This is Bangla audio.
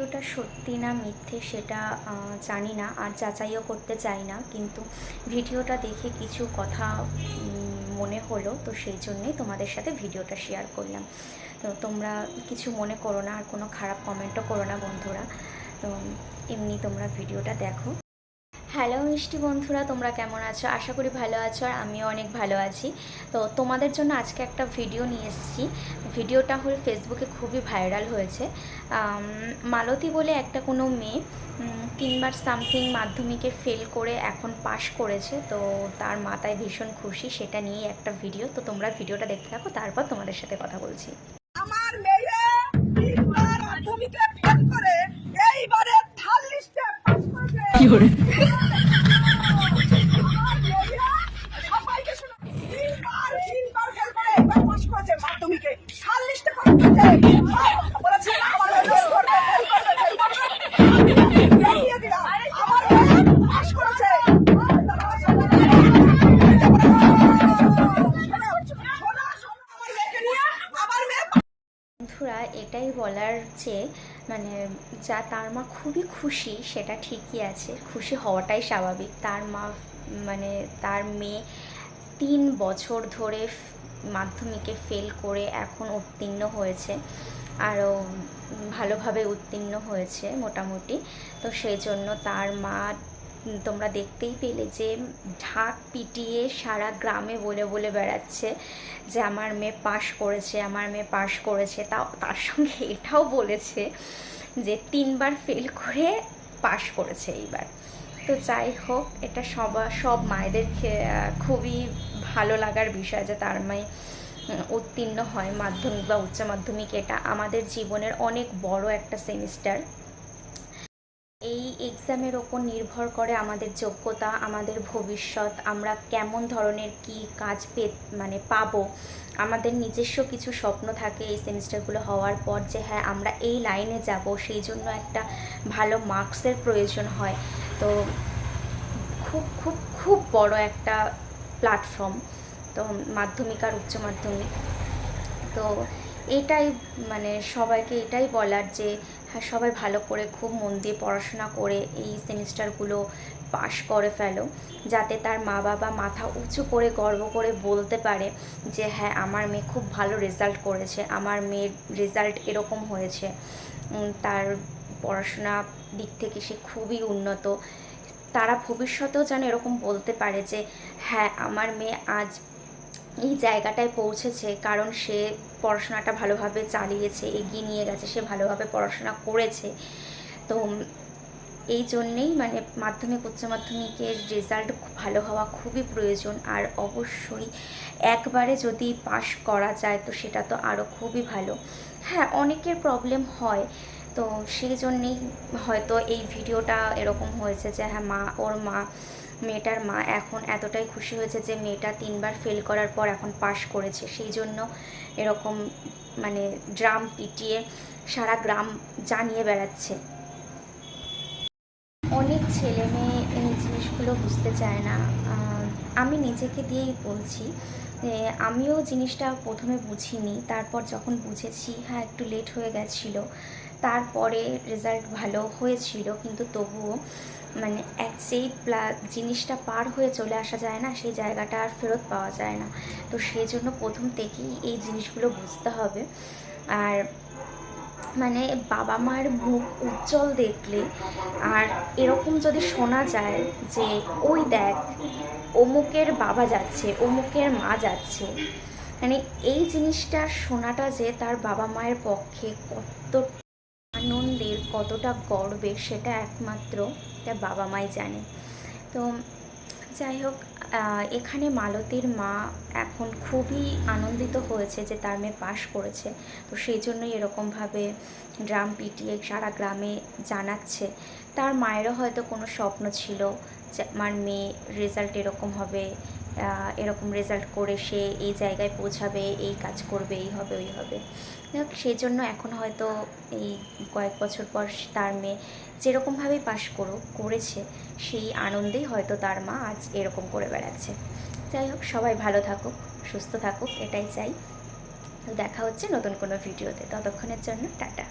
ভিডিওটা সত্যি না মিথ্যে সেটা জানি না, আর যাচাইও করতে চাই না, কিন্তু ভিডিওটা দেখে কিছু কথা মনে হলো, তো সেই জন্যেই তোমাদের সাথে ভিডিওটা শেয়ার করলাম। তো তোমরা কিছু মনে করো না, আর কোনো খারাপ কমেন্টও করো না বন্ধুরা। তো এমনি তোমরা ভিডিওটা দেখো। হ্যালো মিষ্টি বন্ধুরা, তোমরা কেমন আছো? আশা করি ভালো আছো, আর আমিও অনেক ভালো আছি। তো তোমাদের জন্য আজকে একটা ভিডিও নিয়ে এসেছি। ভিডিওটা হল ফেসবুকে খুবই ভাইরাল হয়েছে। মালতী বলে একটা কোনো মেয়ে 3বার সামথিং মাধ্যমিকে ফেল করে এখন পাশ করেছে। তো তার মাথায় ভীষণ খুশি, সেটা নিয়েই একটা ভিডিও। তো তোমরা ভিডিওটা দেখতে থাকো, তারপর তোমাদের সাথে কথা বলছি। আমার মেয়ে 3বার মাধ্যমিকে ফেল করে এইবারে থার্ড লিস্টে পাস করেছে। কি করে? সবাইকে শোনো, 3বার ফেল করে এইবার পাস করেছে মাধ্যমিকে, থার্ড লিস্টে পাস করেছে। বলেছে না আমার মেয়ে ফেল করবে, ফেল করবে। দেখিয়ে দিলাম আমার মেয়ে পাস করেছে। বন্ধুরা, এটাই বলার যে মানে তার মা খুবই খুশি, সেটা ঠিকই আছে, খুশি হওয়াটাই স্বাভাবিক। তার মা মানে তার মেয়ে 3 বছর ধরে মাধ্যমিকে ফেল করে এখন উত্তীর্ণ হয়েছে, আরও ভালোভাবে উত্তীর্ণ হয়েছে মোটামুটি। তো সেই জন্য তার মা, তোমরা দেখতেই পেলে যে ঢাক পিটিয়ে সারা গ্রামে বলে বলে বেড়াচ্ছে যে আমার মেয়ে পাশ করেছে, আমার মেয়ে পাশ করেছে। তার সঙ্গে এটাও বলেছে যে 3বার ফেল করে পাশ করেছে এইবার। তো যাই হোক, এটা সব মায়েদের খুবই ভালো লাগার বিষয় যে তার মেয়ে উত্তীর্ণ হয় মাধ্যমিক বা উচ্চ মাধ্যমিক। এটা আমাদের জীবনের অনেক বড় একটা সেমিস্টার। এই এক্সামের ওপর নির্ভর করে আমাদের যোগ্যতা, আমাদের ভবিষ্যৎ, আমরা কেমন ধরনের কি কাজ পাবো। আমাদের নিজস্ব কিছু স্বপ্ন থাকে এই সেমিস্টারগুলো হওয়ার পর, যে হ্যাঁ আমরা এই লাইনে যাব, সেই জন্য একটা ভালো মার্কসের প্রয়োজন হয়। তো খুব খুব খুব বড় একটা প্ল্যাটফর্ম তো মাধ্যমিক আর উচ্চ মাধ্যমিক। তো এটাই সবাইকে এটাই বলার যে হ্যাঁ, সবাই ভালো করে খুব মন দিয়ে পড়াশোনা করে এই সেমিস্টারগুলো পাশ করে ফেলো, যাতে তার মা বাবা মাথা উঁচু করে গর্ব করে বলতে পারে যে হ্যাঁ আমার মেয়ে খুব ভালো রেজাল্ট করেছে, আমার মেয়ের রেজাল্ট এরকম হয়েছে, তার পড়াশোনা দিক থেকে সে খুবই উন্নত। তারা ভবিষ্যতেও যেন এরকম বলতে পারে যে হ্যাঁ আমার মেয়ে আজ এই জায়গাটায় পৌঁছেছে কারণ সে পড়াশোনাটা ভালোভাবে চালিয়েছে, এগিয়ে নিয়ে গেছে, সে ভালোভাবে পড়াশোনা করেছে। তো এই জন্যেই মাধ্যমিক উচ্চ মাধ্যমিকের রেজাল্ট ভালো হওয়া খুবই প্রয়োজন। আর অবশ্যই একবারে যদি পাশ করা যায় তো সেটা তো আরও খুবই ভালো। হ্যাঁ, অনেকের প্রবলেম হয়, তো সেই জন্যেই হয়তো এই ভিডিওটা এরকম হয়েছে যে হ্যাঁ মেয়েটার মা এখন এতটাই খুশি হয়েছে যে মেয়েটা 3বার ফেল করার পর এখন পাশ করেছে, সেই জন্য এরকম ড্রাম পিটিয়ে সারা গ্রাম জানিয়ে বেড়াচ্ছে। অনেক ছেলে মেয়ে এই জিনিসগুলো বুঝতে চায় না। আমি নিজেকে দিয়েই বলছি যে আমিও জিনিসটা প্রথমে বুঝিনি, তারপর যখন বুঝেছি হ্যাঁ একটু লেট হয়ে গেছিলো, তারপরে রেজাল্ট ভালো হয়েছিল, কিন্তু তবুও সেই জিনিসটা পার হয়ে চলে আসা যায় না, সেই জায়গাটা আর ফেরত পাওয়া যায় না। তো সেই জন্য প্রথম থেকেই এই জিনিসগুলো বুঝতে হবে। আর বাবা মায়ের মুখ উজ্জ্বল দেখলে, আর এরকম যদি শোনা যায় যে ওই দেখ অমুকের বাবা যাচ্ছে, অমুকের মা যাচ্ছে, এই জিনিসটা শোনাটা যে তার বাবা মায়ের পক্ষে কত আনন্দের, কতটা গর্বের, সেটা একমাত্র তার বাবা মাই জানে। তো যাই হোক, এখানে মালতীর মা এখন খুবই আনন্দিত হয়েছে যে তার মেয়ে পাশ করেছে। তো সেই জন্যই এরকমভাবে ড্রাম পিটিয়ে সারা গ্রামে জানাচ্ছে। তার মায়েরও হয়তো কোনো স্বপ্ন ছিল যে আমার মেয়ে রেজাল্ট এরকম হবে, এরকম রেজাল্ট করে সে এই জায়গায় পৌঁছাবে, এই কাজ করবে, এই হবে ওই হবে। সেই জন্য এখন হয়তো এই কয়েক বছর পর তার মেয়ে যেরকমভাবেই পাশ করেছে সেই আনন্দেই হয়তো তার মা আজ এরকম করে বেড়াচ্ছে। যাই হোক, সবাই ভালো থাকুক, সুস্থ থাকুক, এটাই চাই। তো দেখা হচ্ছে নতুন কোনো ভিডিওতে, ততক্ষণের জন্য টাটা।